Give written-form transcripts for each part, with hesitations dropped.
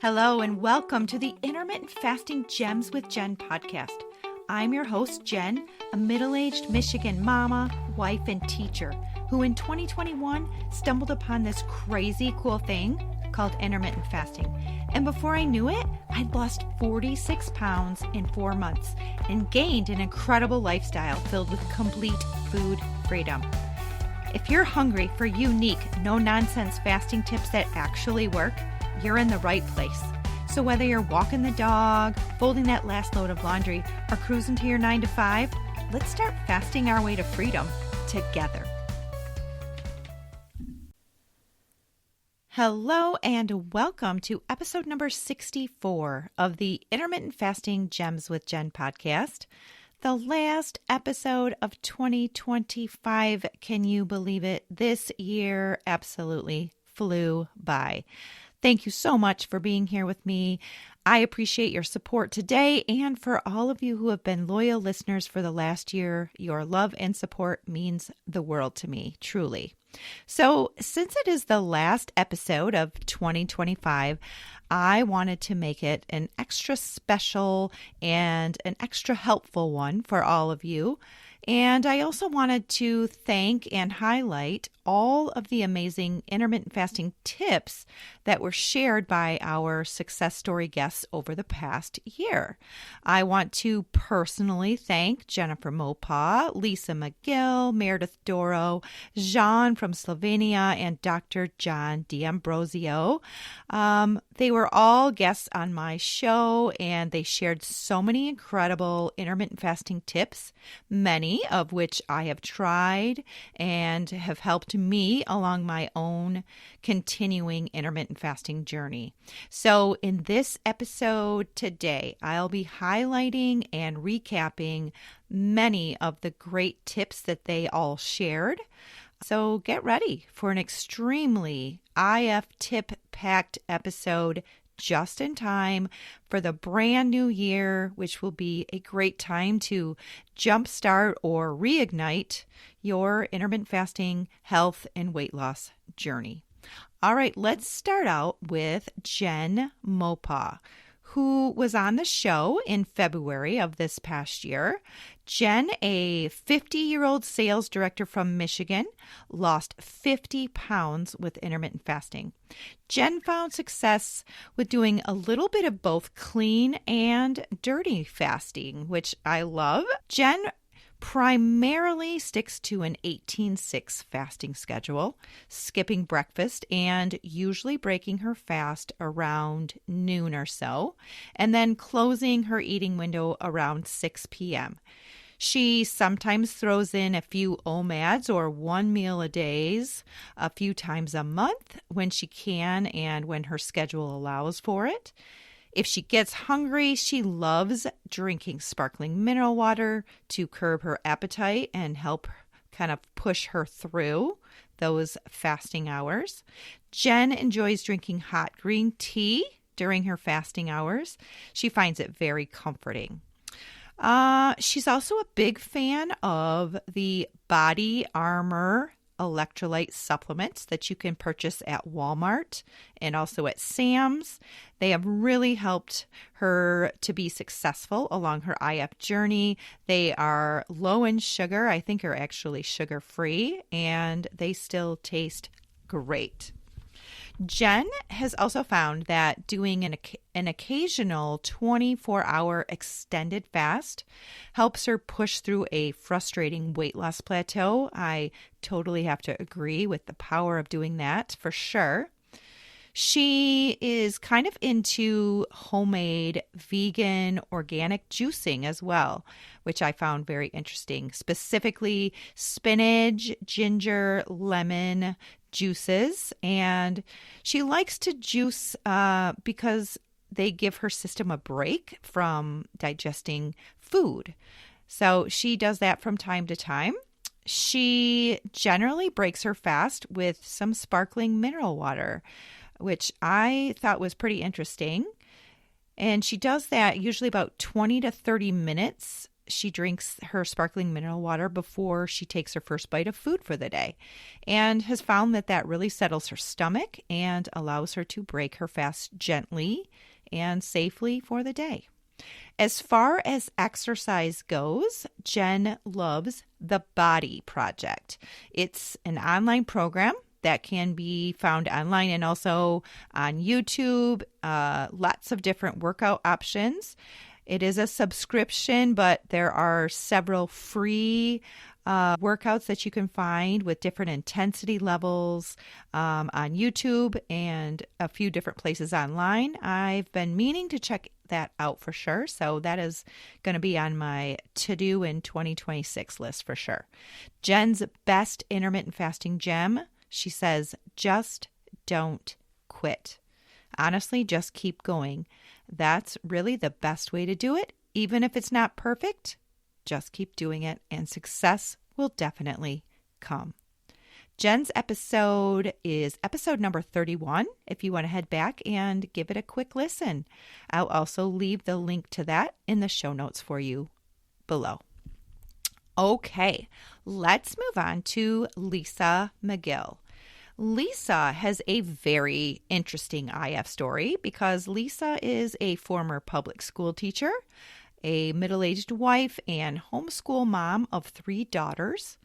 Hello and welcome to the Intermittent Fasting Gems with Jen podcast. I'm your host, Jen, a middle-aged Michigan mama, wife, and teacher who in 2021 stumbled upon this crazy cool thing called intermittent fasting. And before I knew it, I'd lost 46 pounds in 4 months and gained an incredible lifestyle filled with complete food freedom. If you're hungry for unique, no-nonsense fasting tips that actually work, you're in the right place. So whether you're walking the dog, folding that last load of laundry, or cruising to your 9 to 5, let's start fasting our way to freedom together. Hello and welcome to episode number 64 of the Intermittent Fasting Gems with Jen podcast. The last episode of 2025. Can you believe it? This year absolutely flew by. Thank you so much for being here with me. I appreciate your support today, and for all of you who have been loyal listeners for the last year, your love and support means the world to me, truly. So, since it is the last episode of 2025, I wanted to make it an extra special and an extra helpful one for all of you. And I also wanted to thank and highlight all of the amazing intermittent fasting tips that were shared by our success story guests over the past year. I want to personally thank Jennifer Mopa, Lisa McGill, Meredith Doro, Jean from Slovenia, and Dr. John D'Ambrosio. They were all guests on my show, and they shared so many incredible intermittent fasting tips, many of which I have tried and have helped me along my own continuing intermittent fasting journey. So in this episode today, I'll be highlighting and recapping many of the great tips that they all shared. So get ready for an extremely IF tip-packed episode just in time for the brand new year, which will be a great time to jumpstart or reignite your intermittent fasting, health, and weight loss journey. All right, let's start out with Jen Mopa, who was on the show in February of this past year. Jen, a 50-year-old sales director from Michigan, lost 50 pounds with intermittent fasting. Jen found success with doing a little bit of both clean and dirty fasting, which I love. Jen primarily sticks to an 18-6 fasting schedule, skipping breakfast and usually breaking her fast around noon or so, and then closing her eating window around 6 p.m. She sometimes throws in a few OMADs or one meal a days a few times a month when she can and when her schedule allows for it. If she gets hungry, she loves drinking sparkling mineral water to curb her appetite and help kind of push her through those fasting hours. Jen enjoys drinking hot green tea during her fasting hours. She finds it very comforting. She's also a big fan of the Body Armor electrolyte supplements that you can purchase at Walmart and also at Sam's. They have really helped her to be successful along her IF journey. They are low in sugar. I think are actually sugar-free, and they still taste great. Jen has also found that doing an occasional 24-hour extended fast helps her push through a frustrating weight loss plateau. I totally have to agree with the power of doing that for sure. She is kind of into homemade vegan organic juicing as well, which I found very interesting, specifically spinach, ginger, lemon juices. And she likes to juice because they give her system a break from digesting food. So she does that from time to time. She generally breaks her fast with some sparkling mineral water, which I thought was pretty interesting. And she does that usually about 20 to 30 minutes she drinks her sparkling mineral water before she takes her first bite of food for the day, and has found that that really settles her stomach and allows her to break her fast gently and safely for the day. As far as exercise goes, Jen loves the Body Project. It's an online program that can be found online and also on YouTube, lots of different workout options. It is a subscription, but there are several free workouts that you can find with different intensity levels on YouTube and a few different places online. I've been meaning to check that out for sure. So that is going to be on my to-do in 2026 list for sure. Jen's best intermittent fasting gem, she says, just don't quit. Honestly, just keep going. That's really the best way to do it. Even if it's not perfect, just keep doing it and success will definitely come. Jen's episode is episode number 31, if you want to head back and give it a quick listen. I'll also leave the link to that in the show notes for you below. Okay, let's move on to Lisa McGill. Lisa has a very interesting IF story because Lisa is a former public school teacher, a middle-aged wife, and homeschool mom of 3 daughters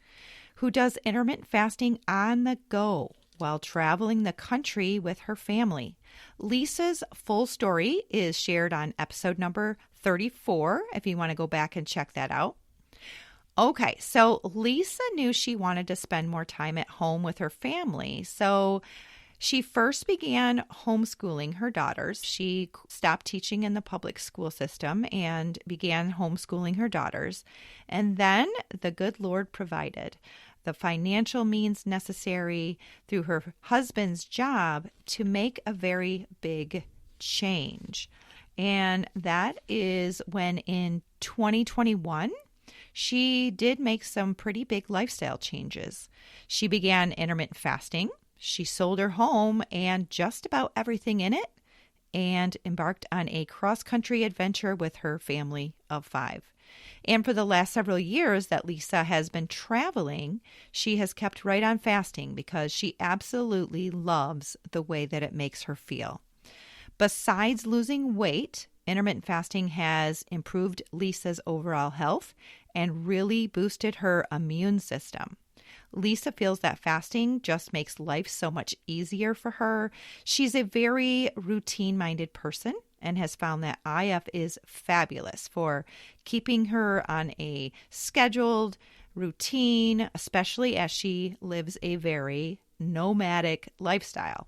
who does intermittent fasting on the go while traveling the country with her family. Lisa's full story is shared on episode number 34, if you want to go back and check that out. Okay, so Lisa knew she wanted to spend more time at home with her family, so she first began homeschooling her daughters. She stopped teaching in the public school system and began homeschooling her daughters. And then the good Lord provided the financial means necessary through her husband's job to make a very big change. And that is when in 2021, she did make some pretty big lifestyle changes. She began intermittent fasting. She sold her home and just about everything in it and embarked on a cross-country adventure with her family of 5. And for the last several years that Lisa has been traveling, she has kept right on fasting because she absolutely loves the way that it makes her feel. Besides losing weight, intermittent fasting has improved Lisa's overall health and really boosted her immune system. Lisa feels that fasting just makes life so much easier for her. She's a very routine-minded person and has found that IF is fabulous for keeping her on a scheduled routine, especially as she lives a very nomadic lifestyle.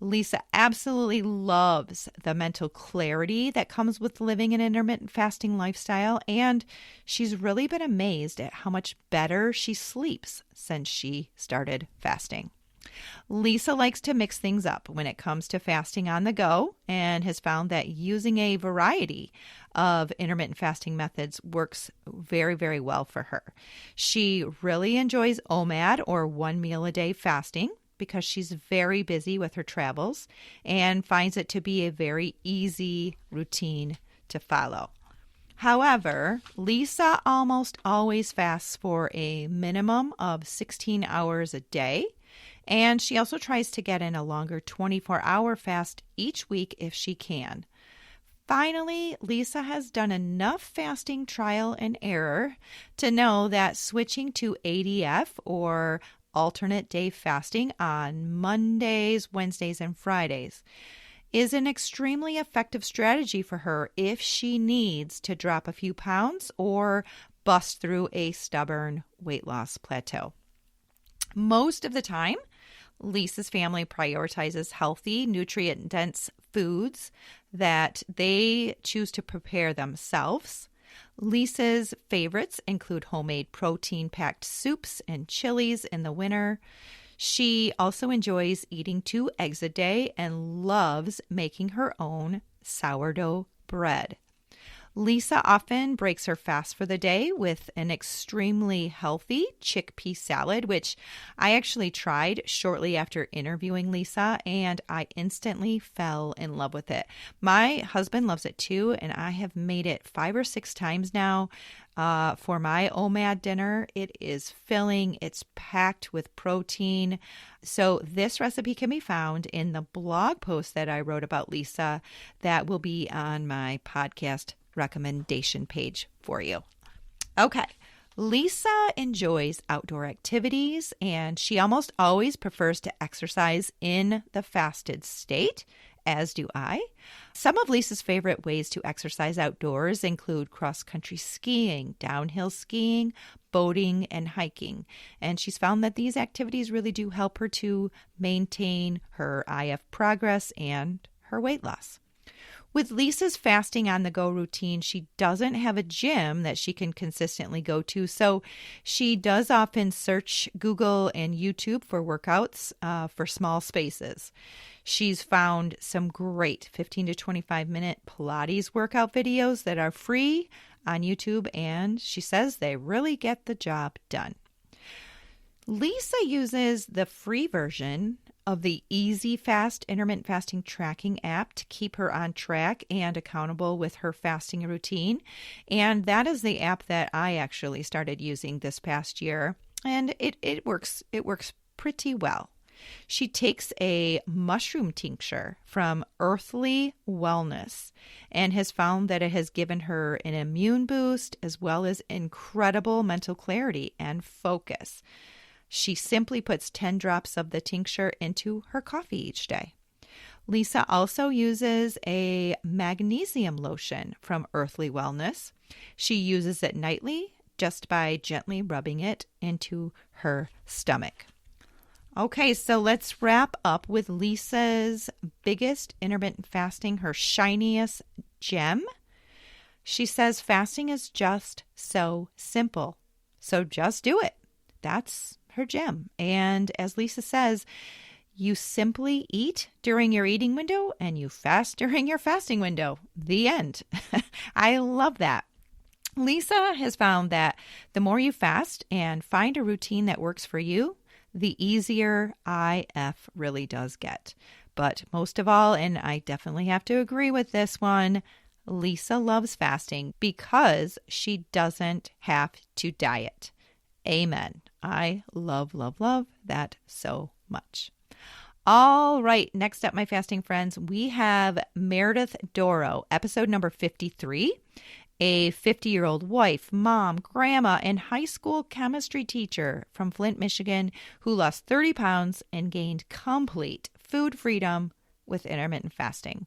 Lisa absolutely loves the mental clarity that comes with living an intermittent fasting lifestyle, and she's really been amazed at how much better she sleeps since she started fasting. Lisa likes to mix things up when it comes to fasting on the go and has found that using a variety of intermittent fasting methods works very, very well for her. She really enjoys OMAD, or 1 meal a day fasting, because she's very busy with her travels and finds it to be a very easy routine to follow. However, Lisa almost always fasts for a minimum of 16 hours a day, and she also tries to get in a longer 24-hour fast each week if she can. Finally, Lisa has done enough fasting trial and error to know that switching to ADF, or alternate day fasting, on Mondays, Wednesdays, and Fridays is an extremely effective strategy for her if she needs to drop a few pounds or bust through a stubborn weight loss plateau. Most of the time, Lisa's family prioritizes healthy, nutrient-dense foods that they choose to prepare themselves. Lisa's favorites include homemade protein-packed soups and chilies in the winter. She also enjoys eating 2 eggs a day and loves making her own sourdough bread. Lisa often breaks her fast for the day with an extremely healthy chickpea salad, which I actually tried shortly after interviewing Lisa, and I instantly fell in love with it. My husband loves it too, and I have made it 5 or 6 times now for my OMAD dinner. It is filling. It's packed with protein. So this recipe can be found in the blog post that I wrote about Lisa that will be on my podcast recommendation page for you. Okay. Lisa enjoys outdoor activities, and she almost always prefers to exercise in the fasted state, as do I. Some of Lisa's favorite ways to exercise outdoors include cross-country skiing, downhill skiing, boating, and hiking. And she's found that these activities really do help her to maintain her IF progress and her weight loss. With Lisa's fasting on the go routine, she doesn't have a gym that she can consistently go to, so she does often search Google and YouTube for workouts for small spaces. She's found some great 15 to 25 minute Pilates workout videos that are free on YouTube, and she says they really get the job done. Lisa uses the free version of the Easy Fast intermittent fasting tracking app to keep her on track and accountable with her fasting routine. And that is the app that I actually started using this past year. And it works pretty well. She takes a mushroom tincture from Earthly Wellness and has found that it has given her an immune boost as well as incredible mental clarity and focus. She simply puts 10 drops of the tincture into her coffee each day. Lisa also uses a magnesium lotion from Earthly Wellness. She uses it nightly just by gently rubbing it into her stomach. Okay, so let's wrap up with Lisa's biggest intermittent fasting, her shiniest gem. She says fasting is just so simple, so just do it. That's her gem. And as Lisa says, you simply eat during your eating window and you fast during your fasting window. The end. I love that. Lisa has found that the more you fast and find a routine that works for you, the easier IF really does get. But most of all, and I definitely have to agree with this one, Lisa loves fasting because she doesn't have to diet. Amen. I love, love, love that so much. All right. Next up, my fasting friends, we have Meredith Doro, episode number 53, a 50-year-old wife, mom, grandma, and high school chemistry teacher from Flint, Michigan, who lost 30 pounds and gained complete food freedom with intermittent fasting.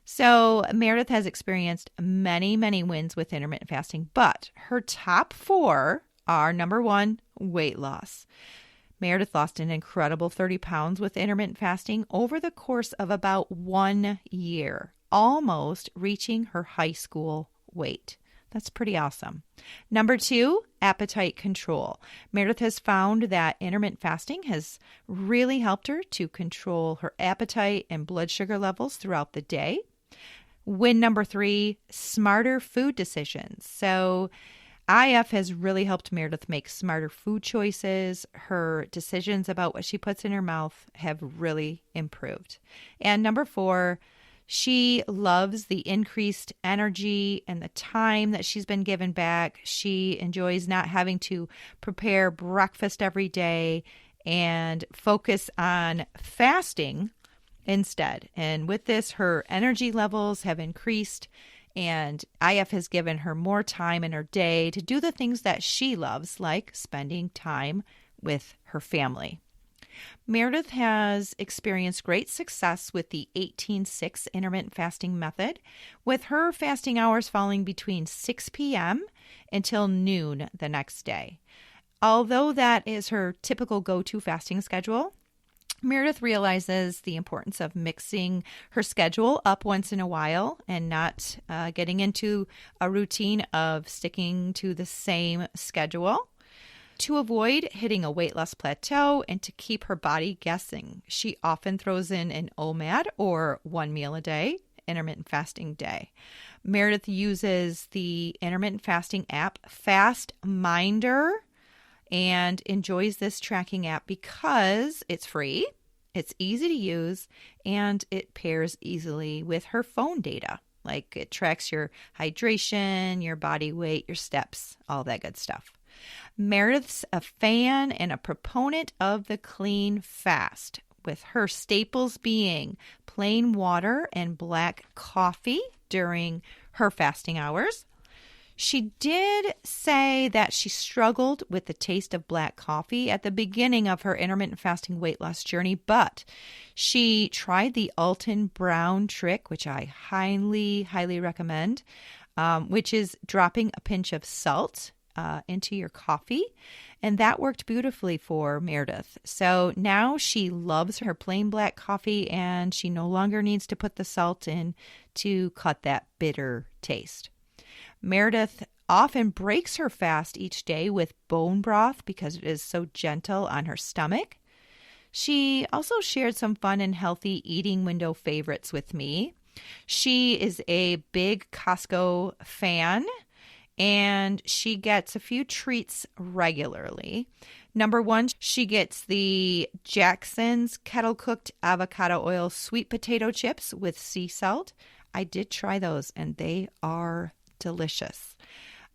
So Meredith has experienced many, many wins with intermittent fasting, but her top 4 are: number 1, weight loss. Meredith lost an incredible 30 pounds with intermittent fasting over the course of about 1 year, almost reaching her high school weight. That's pretty awesome. Number 2, appetite control. Meredith has found that intermittent fasting has really helped her to control her appetite and blood sugar levels throughout the day. Win number 3, smarter food decisions. So IF has really helped Meredith make smarter food choices. Her decisions about what she puts in her mouth have really improved. And number 4, she loves the increased energy and the time that she's been given back. She enjoys not having to prepare breakfast every day and focus on fasting instead. And with this, her energy levels have increased, and IF has given her more time in her day to do the things that she loves, like spending time with her family. Meredith has experienced great success with the 18-6 intermittent fasting method, with her fasting hours falling between 6 p.m. until noon the next day. Although that is her typical go-to fasting schedule, Meredith realizes the importance of mixing her schedule up once in a while and not getting into a routine of sticking to the same schedule. To avoid hitting a weight loss plateau and to keep her body guessing, she often throws in an OMAD, or 1 meal a day, intermittent fasting day. Meredith uses the intermittent fasting app Fast Minder and enjoys this tracking app because it's free, it's easy to use, and it pairs easily with her phone data. Like it tracks your hydration, your body weight, your steps, all that good stuff. Meredith's a fan and a proponent of the clean fast, with her staples being plain water and black coffee during her fasting hours. She did say that she struggled with the taste of black coffee at the beginning of her intermittent fasting weight loss journey, but she tried the Alton Brown trick, which I highly, highly recommend, which is dropping a pinch of salt into your coffee. And that worked beautifully for Meredith. So now she loves her plain black coffee and she no longer needs to put the salt in to cut that bitter taste. Meredith often breaks her fast each day with bone broth because it is so gentle on her stomach. She also shared some fun and healthy eating window favorites with me. She is a big Costco fan, and she gets a few treats regularly. Number one, she gets the Jackson's kettle cooked avocado oil sweet potato chips with sea salt. I did try those and they are delicious.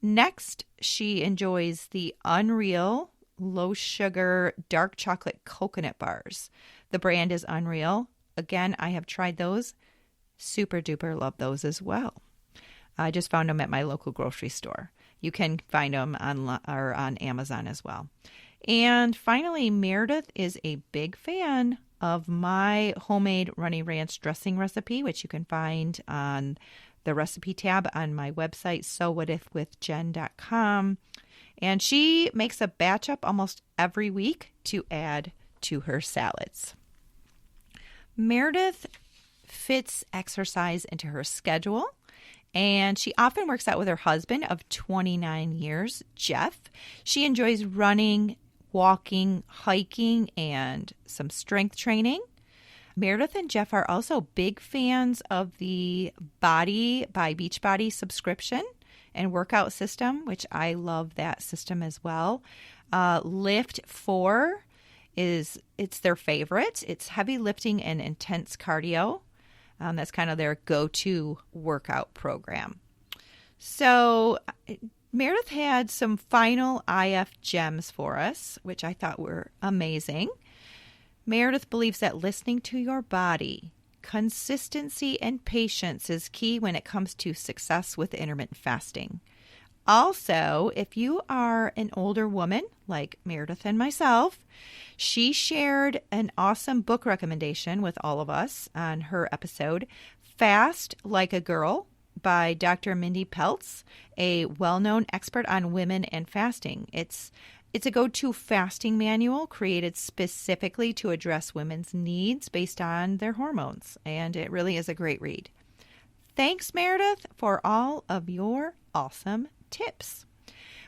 Next, she enjoys the Unreal low sugar dark chocolate coconut bars. The brand is Unreal. Again, I have tried those. Super duper love those as well. I just found them at my local grocery store. You can find them on Amazon as well. And finally, Meredith is a big fan of my homemade runny ranch dressing recipe, which you can find on the recipe tab on my website, sowhatifwithjen.com. And she makes a batch up almost every week to add to her salads. Meredith fits exercise into her schedule, and she often works out with her husband of 29 years, Jeff. She enjoys running, walking, hiking, and some strength training. Meredith and Jeff are also big fans of the Body by Beachbody subscription and workout system, which I love that system as well. Lift 4 it's their favorite. It's heavy lifting and intense cardio. That's kind of their go-to workout program. So Meredith had some final IF gems for us, which I thought were amazing. Meredith believes that listening to your body, consistency, and patience is key when it comes to success with intermittent fasting. Also, if you are an older woman like Meredith and myself, she shared an awesome book recommendation with all of us on her episode, Fast Like a Girl by Dr. Mindy Peltz, a well-known expert on women and fasting. It's a go-to fasting manual created specifically to address women's needs based on their hormones, and it really is a great read. Thanks, Meredith, for all of your awesome tips.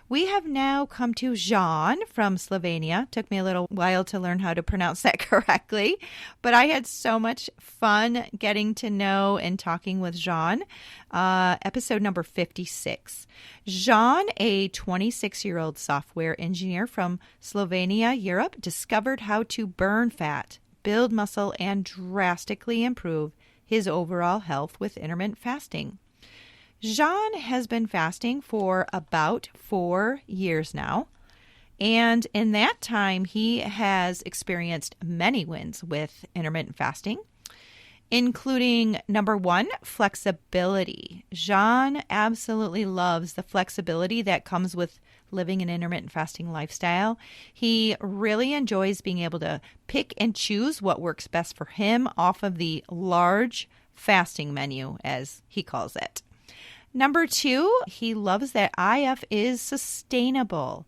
We have now come to Jean from Slovenia. Took me a little while to learn how to pronounce that correctly, but I had so much fun getting to know and talking with Jean. Episode number 56. Jean, a 26-year-old software engineer from Slovenia, Europe, discovered how to burn fat, build muscle, and drastically improve his overall health with intermittent fasting. Jean has been fasting for about 4 years now, and in that time, he has experienced many wins with intermittent fasting, including number 1, flexibility. Jean absolutely loves the flexibility that comes with living an intermittent fasting lifestyle. He really enjoys being able to pick and choose what works best for him off of the large fasting menu, as he calls it. Number 2, he loves that IF is sustainable.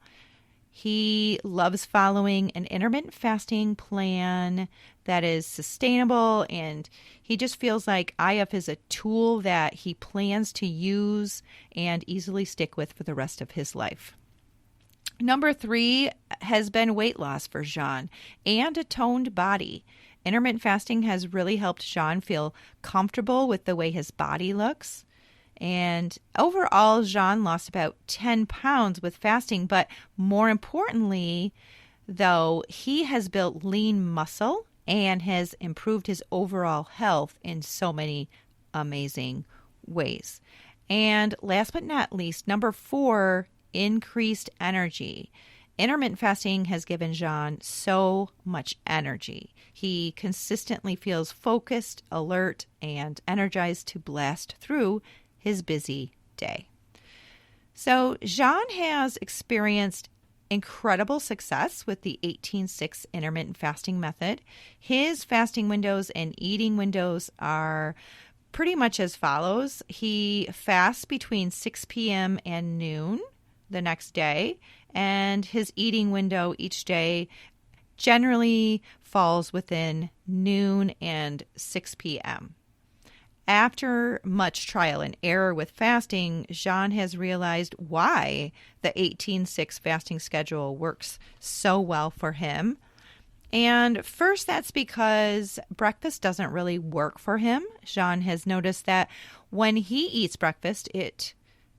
He loves following an intermittent fasting plan that is sustainable, and he just feels like IF is a tool that he plans to use and easily stick with for the rest of his life. Number 3 has been weight loss for Jean and a toned body. intermittent fasting has really helped Jean feel comfortable with the way his body looks. And overall, Jean lost about 10 pounds with fasting. But more importantly, though, he has built lean muscle and has improved his overall health in so many amazing ways. And last but not least, number 4, increased energy. Intermittent fasting has given Jean so much energy. He consistently feels focused, alert, and energized to blast through his busy day. So Jean has experienced incredible success with the 18-6 intermittent fasting method. His fasting windows and eating windows are pretty much as follows. He fasts between 6 p.m. and noon the next day, and his eating window each day generally falls within noon and 6 p.m. After much trial and error with fasting, Jean has realized why the 18-6 fasting schedule works so well for him. And first, that's because breakfast doesn't really work for him. Jean has noticed that when he eats breakfast, it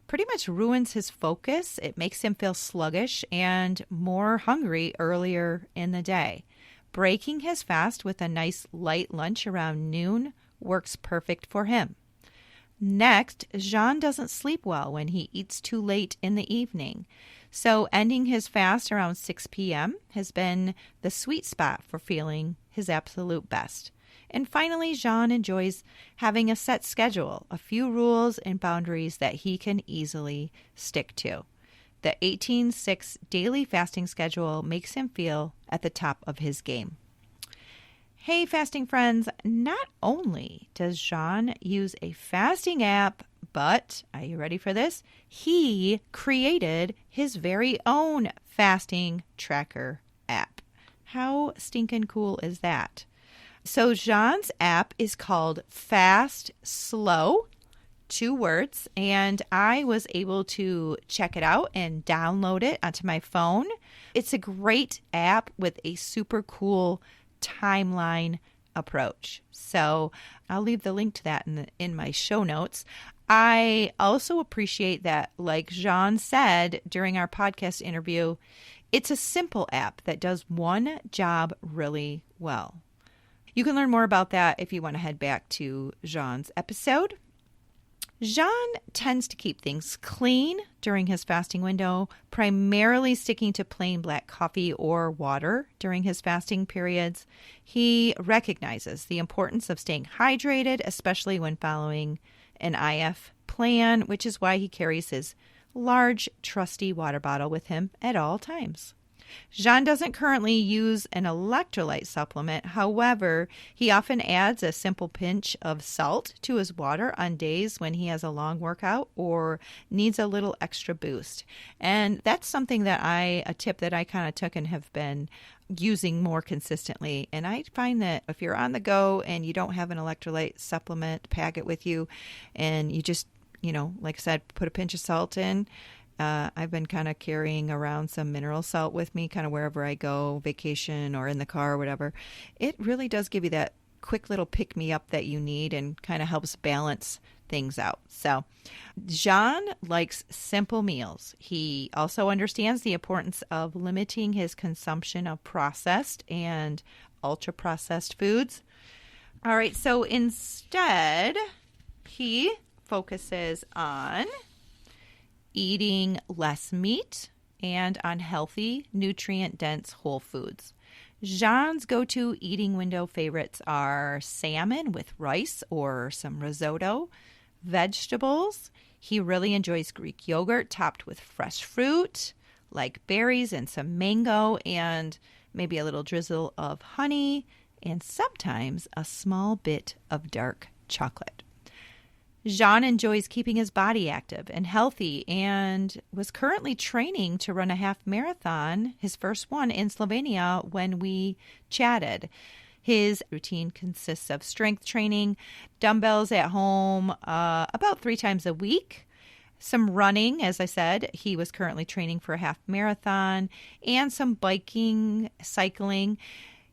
pretty much ruins his focus. It makes him feel sluggish and more hungry earlier in the day. Breaking his fast with a nice light lunch around noon works perfect for him. Next, Jean doesn't sleep well when he eats too late in the evening. So ending his fast around 6 p.m. has been the sweet spot for feeling his absolute best. And finally, Jean enjoys having a set schedule, a few rules and boundaries that he can easily stick to. The 18-6 daily fasting schedule makes him feel at the top of his game. Hey, fasting friends, not only does Jean use a fasting app, but, are you ready for this? He created his very own fasting tracker app. How stinking cool is that? So Jean's app is called Fast Slow, 2 words, and I was able to check it out and download it onto my phone. It's a great app with a super cool timeline approach. So I'll leave the link to that in my show notes. I also appreciate that, like Jean said during our podcast interview, it's a simple app that does one job really well. You can learn more about that if you want to head back to Jean's episode. Jean tends to keep things clean during his fasting window, primarily sticking to plain black coffee or water during his fasting periods. He recognizes the importance of staying hydrated, especially when following an IF plan, which is why he carries his large, trusty water bottle with him at all times. Jean doesn't currently use an electrolyte supplement. However, he often adds a simple pinch of salt to his water on days when he has a long workout or needs a little extra boost. And that's something that a tip that I kind of took and have been using more consistently. And I find that if you're on the go and you don't have an electrolyte supplement packet with you and you just, like I said, put a pinch of salt in, I've been kind of carrying around some mineral salt with me kind of wherever I go, vacation or in the car or whatever. It really does give you that quick little pick-me-up that you need and kind of helps balance things out. So Jean likes simple meals. He also understands the importance of limiting his consumption of processed and ultra-processed foods. All right, so instead, he focuses on eating less meat and on healthy, nutrient-dense whole foods. Jean's go-to eating window favorites are salmon with rice or some risotto, vegetables. He really enjoys Greek yogurt topped with fresh fruit, like berries and some mango, and maybe a little drizzle of honey, and sometimes a small bit of dark chocolate. Jean enjoys keeping his body active and healthy and was currently training to run a half marathon, his first one in Slovenia, when we chatted. His routine consists of strength training, dumbbells at home about 3 times a week, some running, as I said. He was currently training for a half marathon, and some biking, cycling.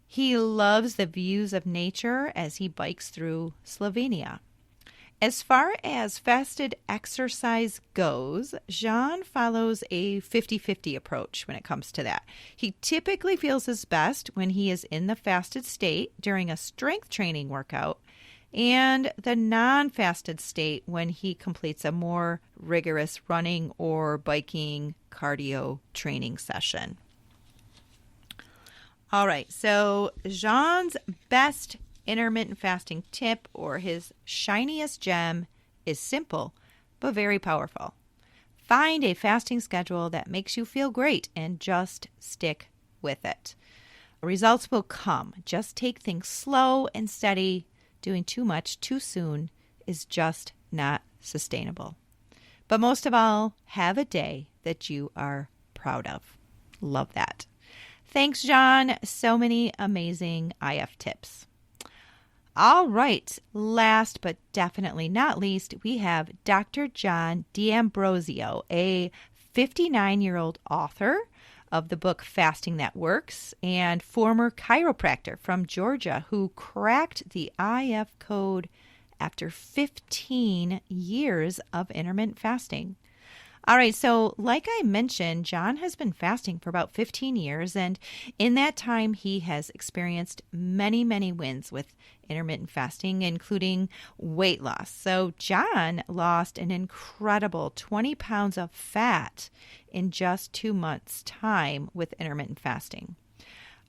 He loves the views of nature as he bikes through Slovenia. As far as fasted exercise goes, Jean follows a 50-50 approach when it comes to that. He typically feels his best when he is in the fasted state during a strength training workout, and the non-fasted state when he completes a more rigorous running or biking cardio training session. All right, so Jean's best intermittent fasting tip, or his shiniest gem, is simple but very powerful. Find a fasting schedule that makes you feel great and just stick with it. Results will come. Just take things slow and steady. Doing too much too soon is just not sustainable. But most of all, have a day that you are proud of. Love that. Thanks, John. So many amazing IF tips. All right, last but definitely not least, we have Dr. John D'Ambrosio, a 59-year-old author of the book Fasting That Works and former chiropractor from Georgia who cracked the IF code after 15 years of intermittent fasting. All right, so like I mentioned, John has been fasting for about 15 years, and in that time, he has experienced many, many wins with intermittent fasting, including weight loss. So John lost an incredible 20 pounds of fat in just 2 months' time with intermittent fasting.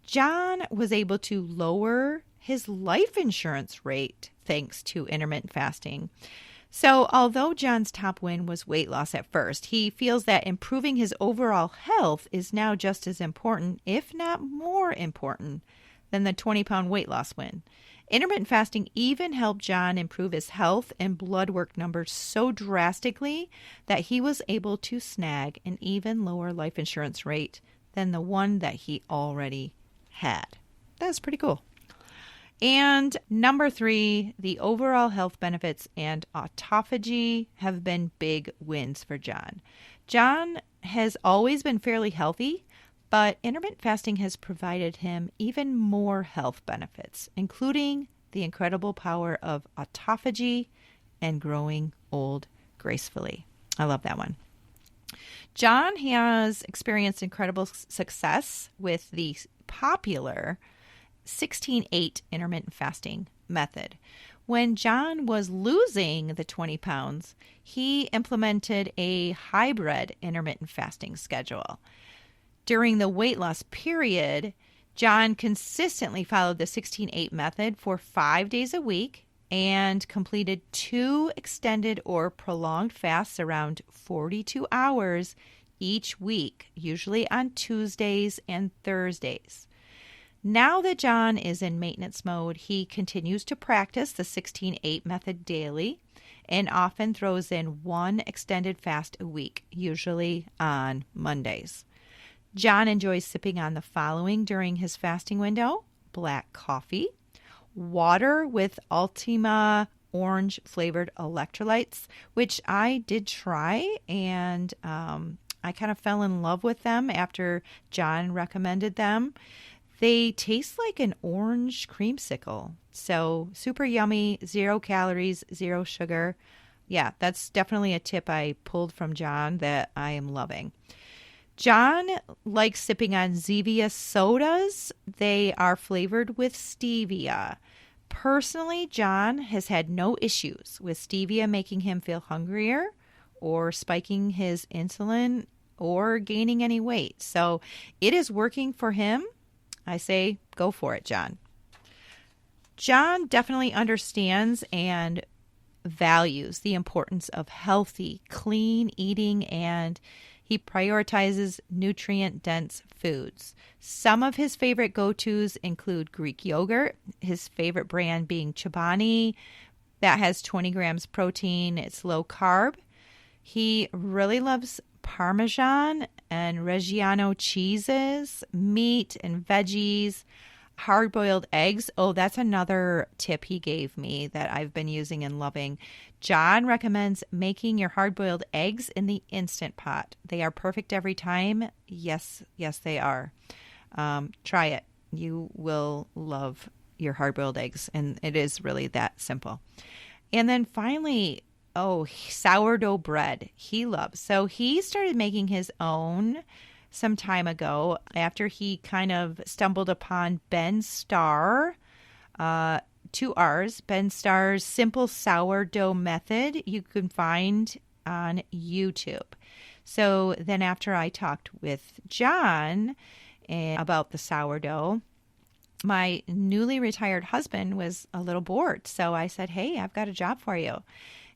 John was able to lower his life insurance rate thanks to intermittent fasting. So although John's top win was weight loss at first, he feels that improving his overall health is now just as important, if not more important, than the 20-pound weight loss win. Intermittent fasting even helped John improve his health and blood work numbers so drastically that he was able to snag an even lower life insurance rate than the one that he already had. That's pretty cool. And number 3, the overall health benefits and autophagy have been big wins for John. John has always been fairly healthy, but intermittent fasting has provided him even more health benefits, including the incredible power of autophagy and growing old gracefully. I love that one. John has experienced incredible success with the popular 16-8 intermittent fasting method. When John was losing the 20 pounds, he implemented a hybrid intermittent fasting schedule. During the weight loss period, John consistently followed the 16-8 method for 5 days a week and completed 2 extended or prolonged fasts around 42 hours each week, usually on Tuesdays and Thursdays. Now that John is in maintenance mode, he continues to practice the 16-8 method daily and often throws in 1 extended fast a week, usually on Mondays. John enjoys sipping on the following during his fasting window: black coffee, water with Ultima orange flavored electrolytes, which I did try, and I kind of fell in love with them after John recommended them. They taste like an orange creamsicle. So super yummy, 0 calories, 0 sugar. Yeah, that's definitely a tip I pulled from John that I am loving. John likes sipping on Zevia sodas. They are flavored with stevia. Personally, John has had no issues with stevia making him feel hungrier or spiking his insulin or gaining any weight. So it is working for him. I say, go for it, John. John definitely understands and values the importance of healthy, clean eating, and he prioritizes nutrient-dense foods. Some of his favorite go-tos include Greek yogurt, his favorite brand being Chobani. That has 20 grams protein. It's low carb. He really loves Parmesan and Reggiano cheeses, meat and veggies, hard-boiled eggs. Oh, that's another tip he gave me that I've been using and loving. John recommends making your hard-boiled eggs in the Instant Pot. They are perfect every time. Yes, they are. Try it. you will love your hard-boiled eggs. And it is really that simple. And then finally, sourdough bread he loves. So he started making his own some time ago after he kind of stumbled upon Ben Starr, 2 R's, Ben Starr's Simple Sourdough Method you can find on YouTube. So then after I talked with John about the sourdough, my newly retired husband was a little bored. So I said, hey, I've got a job for you.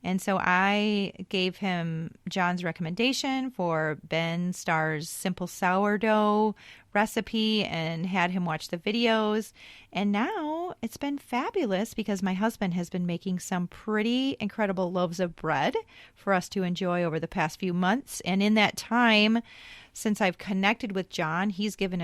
And so I gave him John's recommendation for Ben Starr's Simple Sourdough recipe and had him watch the videos. And now it's been fabulous because my husband has been making some pretty incredible loaves of bread for us to enjoy over the past few months. And in that time, since I've connected with John, he's given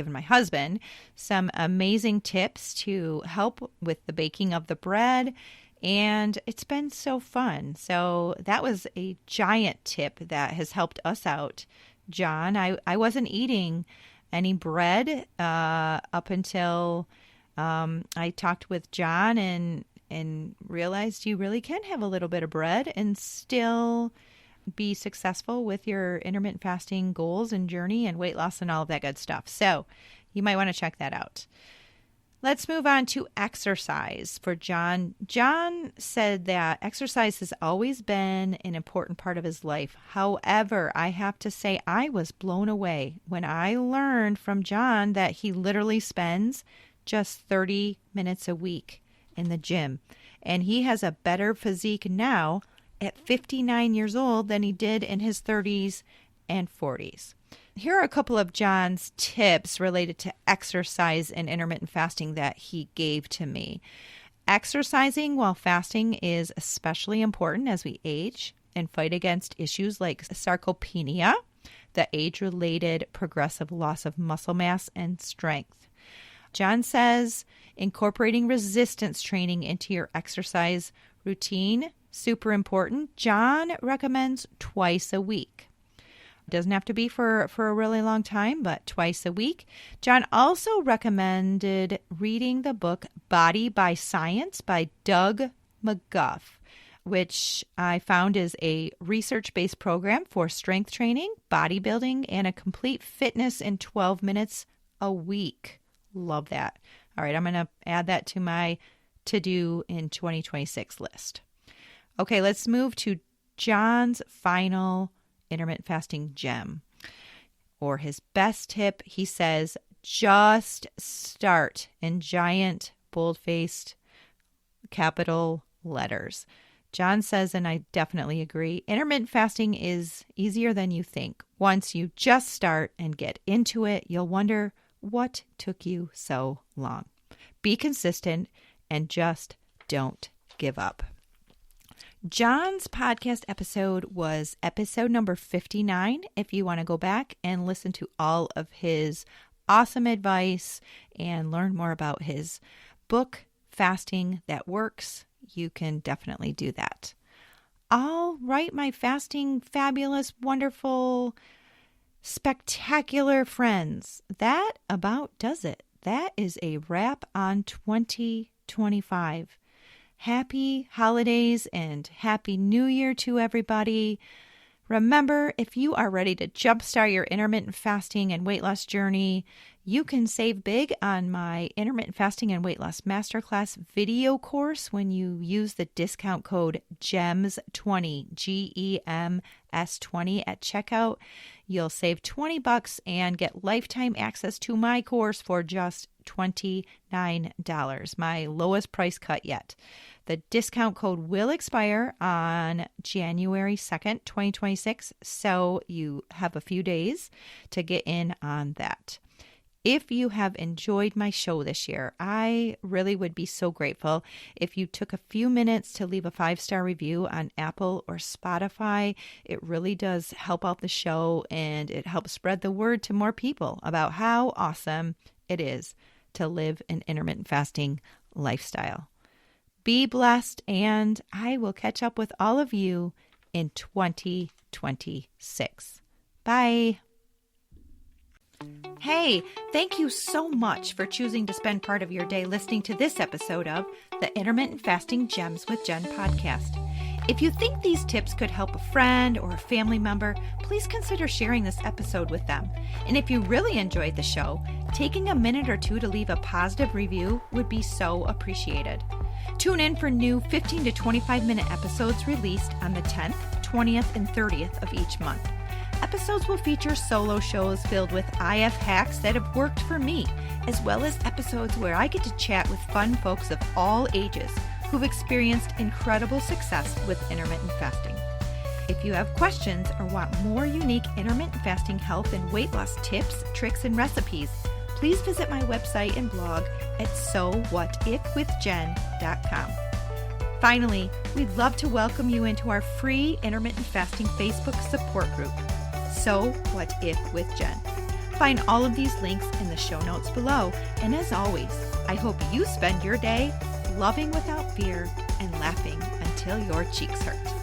my husband some amazing tips to help with the baking of the bread. And it's been so fun. So that was a giant tip that has helped us out, John. I wasn't eating any bread up until I talked with John and realized you really can have a little bit of bread and still be successful with your intermittent fasting goals and journey and weight loss and all of that good stuff. So you might want to check that out. Let's move on to exercise for John. John said that exercise has always been an important part of his life. However, I have to say I was blown away when I learned from John that he literally spends just 30 minutes a week in the gym. And he has a better physique now at 59 years old than he did in his 30s and 40s. Here are a couple of John's tips related to exercise and intermittent fasting that he gave to me. Exercising while fasting is especially important as we age and fight against issues like sarcopenia, the age-related progressive loss of muscle mass and strength. John says incorporating resistance training into your exercise routine, super important. John recommends twice a week. Doesn't have to be for a really long time, but twice a week. John also recommended reading the book Body by Science by Doug McGuff, which I found is a research-based program for strength training, bodybuilding, and a complete fitness in 12 minutes a week. Love that. All right, I'm going to add that to my to-do in 2026 list. Okay, let's move to John's final intermittent fasting gem, or his best tip. He says, just start, in giant, bold-faced, capital letters. John says, and I definitely agree, intermittent fasting is easier than you think. Once you just start and get into it, you'll wonder what took you so long. Be consistent and just don't give up. John's podcast episode was episode number 59. If you want to go back and listen to all of his awesome advice and learn more about his book, Fasting That Works, you can definitely do that. All right, my fasting, fabulous, wonderful, spectacular friends. That about does it. That is a wrap on 2025. Happy holidays and Happy New Year to everybody. Remember, if you are ready to jumpstart your intermittent fasting and weight loss journey, you can save big on my intermittent fasting and weight loss masterclass video course when you use the discount code GEMS20, GEMS20 at checkout. You'll save $20 and get lifetime access to my course for just $29, my lowest price cut yet. The discount code will expire on January 2nd, 2026, so you have a few days to get in on that. If you have enjoyed my show this year, I really would be so grateful if you took a few minutes to leave a 5-star review on Apple or Spotify. It really does help out the show, and it helps spread the word to more people about how awesome it is to live an intermittent fasting lifestyle. Be blessed, and I will catch up with all of you in 2026. Bye. Hey, thank you so much for choosing to spend part of your day listening to this episode of the Intermittent Fasting Gems with Jen podcast. If you think these tips could help a friend or a family member, please consider sharing this episode with them. And if you really enjoyed the show, taking a minute or two to leave a positive review would be so appreciated. Tune in for new 15 to 25-minute episodes released on the 10th, 20th, and 30th of each month. Episodes will feature solo shows filled with IF hacks that have worked for me, as well as episodes where I get to chat with fun folks of all ages who've experienced incredible success with intermittent fasting. If you have questions or want more unique intermittent fasting health and weight loss tips, tricks, and recipes, please visit my website and blog at sowhatifwithjen.com. Finally, we'd love to welcome you into our free intermittent fasting Facebook support group, So What If with Jen. Find all of these links in the show notes below. And as always, I hope you spend your day loving without fear and laughing until your cheeks hurt.